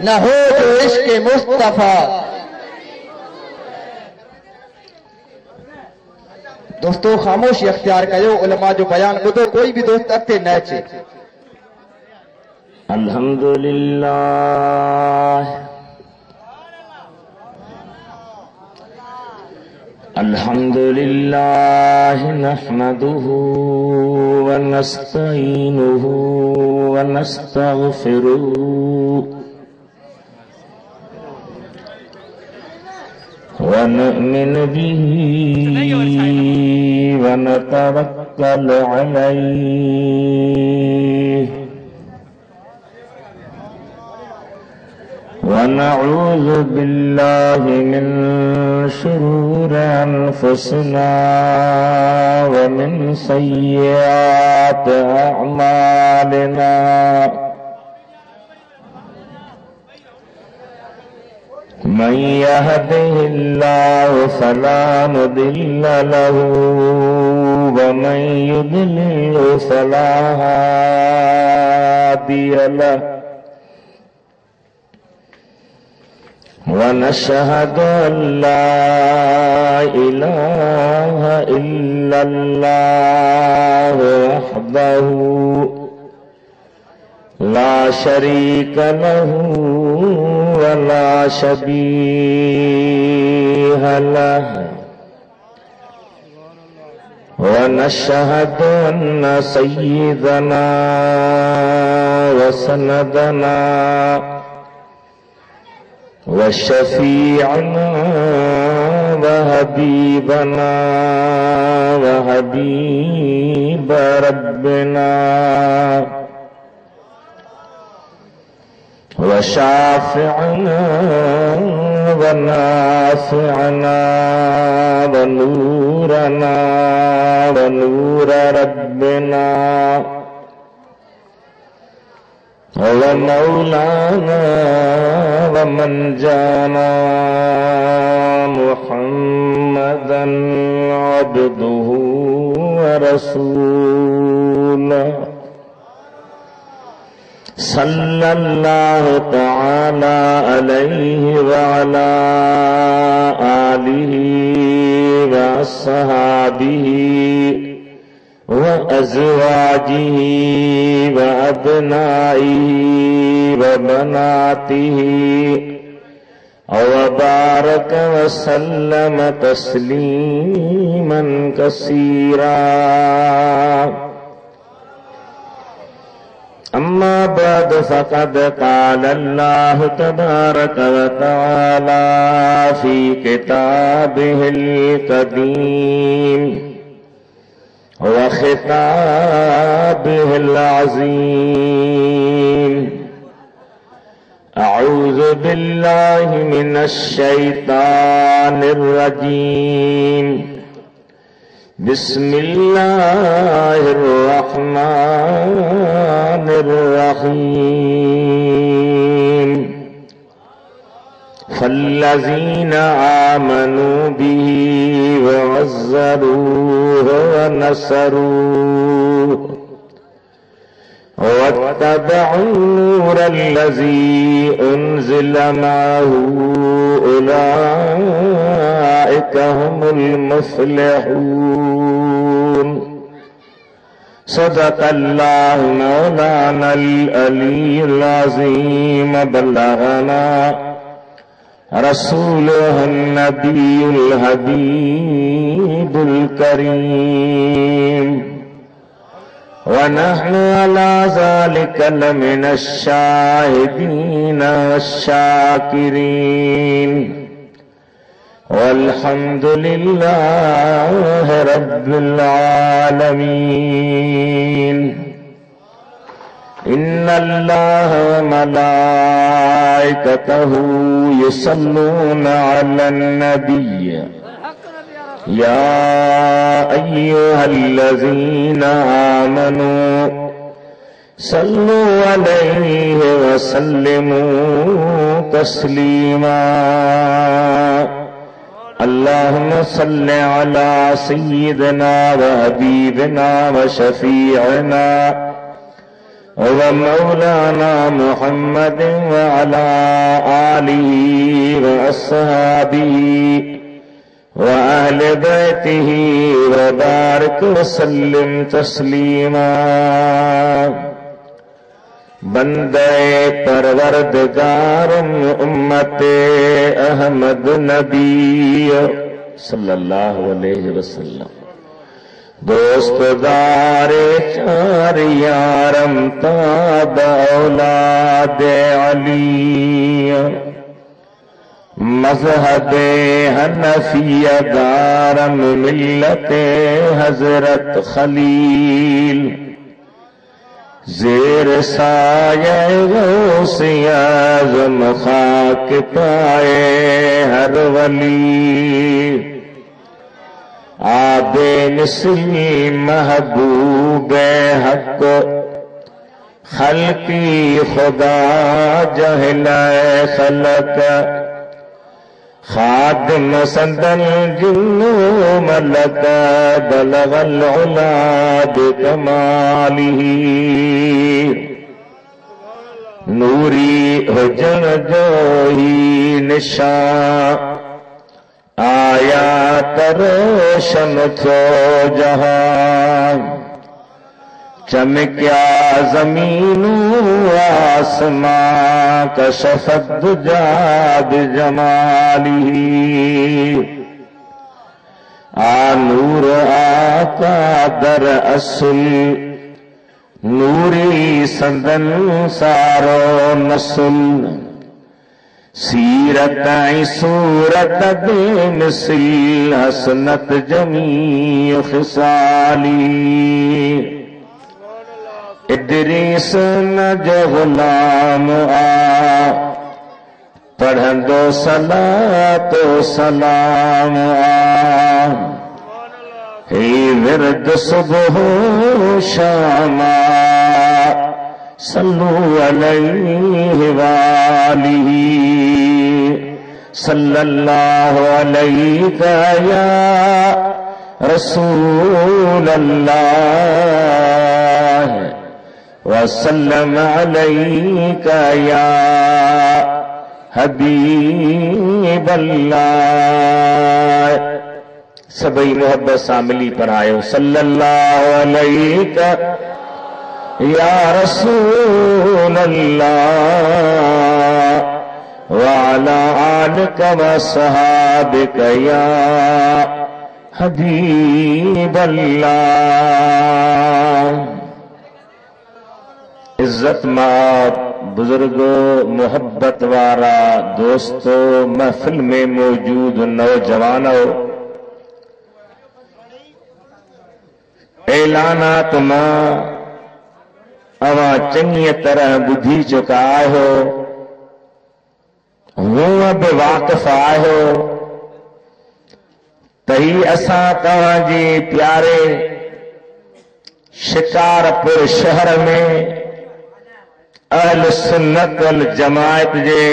نہ ہو جو عشق مصطفیٰ۔ دوستو خاموشی اختیار کریو، علماء جو بیان بدو، کوئی بھی دوست اگتے نہ چے۔ الحمدللہ الحمدللہ نحمده ونستعینه ونستغفره ونؤمن به ونتوكل عليه ونعوذ بالله من شرور أنفسنا ومن سيئات أعمالنا من يهده الله فلا مضل له ومن يضلل فلا هادي له ونشهد أن لا إله إلا الله وحده لا شريك له ولا شبيه له ونشهد أن سيدنا وسندنا وشفيعنا وحبيبنا وحبيب ربنا وشافعنا ونافعنا ونورنا ونور ربنا ومولانا ومن جانا محمدا عبده ورسوله صلى الله تعالى عليه وعلى آله وأصحابه وأزواجه وأبنائه وبناته وبارك وسلم تسليما كثيرا أما بعد فقد قال الله تبارك وتعالى في كتابه القديم وخطابه العظيم أعوذ بالله من الشيطان الرجيم بسم الله الرحمن الرحيم فالذين آمنوا به وعزروه ونصروه واتبعوا النور الذي أنزل معه أولئك هم المفلحون صدق الله مولانا العلي العظيم بلغنا رسوله النبي الحبيب الكريم ونحن على ذلك لمن الشاهدين والشاكرين والحمد لله رب العالمين إن الله وملائكته يصلون على النبي يا أيها الذين آمنوا صلوا عليه وسلموا تسليما اللهم صل على سيدنا وحبيبنا وشفيعنا ومولانا محمد وعلى آله وأصحابه وأهل بيته وبارك وسلم تسليما بندے پروردگار امت احمد نبی صلی اللہ علیہ وسلم دوست دار چار یارم تاب اولاد علی مذہب حنفیہ دارم ملت حضرت خلیل زیر سایہ غوث اعظم خاک پائے ہر ولی آب نسلی محبوب حق خلقی خدا جہل خلق خادم سندن جن ملک بلغ العلا بکمالہ نوری حجن جوہی نشان آیا تروشن تھو جہاں چمکیا زمین و آسمان کشفت دجا بجمالہ نور آقا در اصل نوری سندن سارو نسل سیرت صورت بے مثل حسنت جمیع خصالی ادریس نہ جو غلام پڑھندو صلاۃ و سلام ہی ورد صبح و شام صلو علیہ وآلہ صلی اللہ علیہ یا رسول اللہ وسلم علیک یا حبیب اللہ سبھی محبت شاملی پر آئے صلی اللہ علیہ یا رسول اللہ وعلا آلک وصحابک یا حبیب اللہ عزت مآب بزرگوں محبت وارا دوستوں محفل میں موجود نوجوانوں اعلانات ماں اواں چنگی طرح بدھی چکا ہو وہ اب واقف آئے تہی اساں تواں جی پیارے شکارپور شہر میں اہل سنت والجماعت جے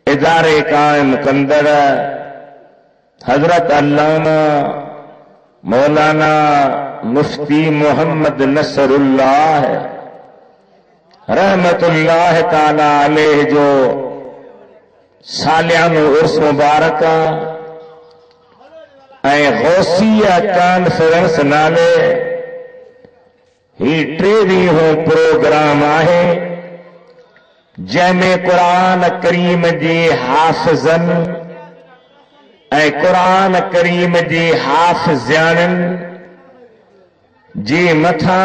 ادارے قائم کندڑ حضرت علامہ مولانا مفتی محمد نصر اللہ رحمت اللہ تعالی علیہ جو سالیانو عرس مبارکہ اے غوثیہ کانفرنس نالے ہی ٹریوی ہو پروگرام آئے جیمے قرآن کریم جی حافظن اے قرآن کریم جی حافظیانن جی متھا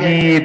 جی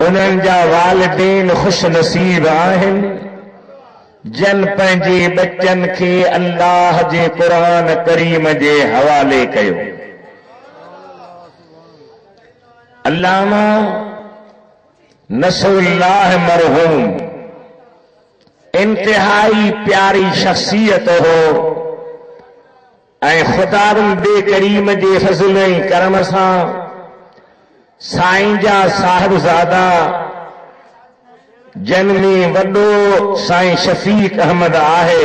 انہن جا والدین خوش نصیب آہن جن پنجی بچن کے اللہ جے قرآن کریم جے حوالے کیو علامہ نصر اللہ مرحوم انتہائی پیاری شخصیت ہو اے خداوند بے کریم جے فضل کرم سان سائیں جا صاحب زادہ جن میں وڈو سائیں شفیق احمد آہے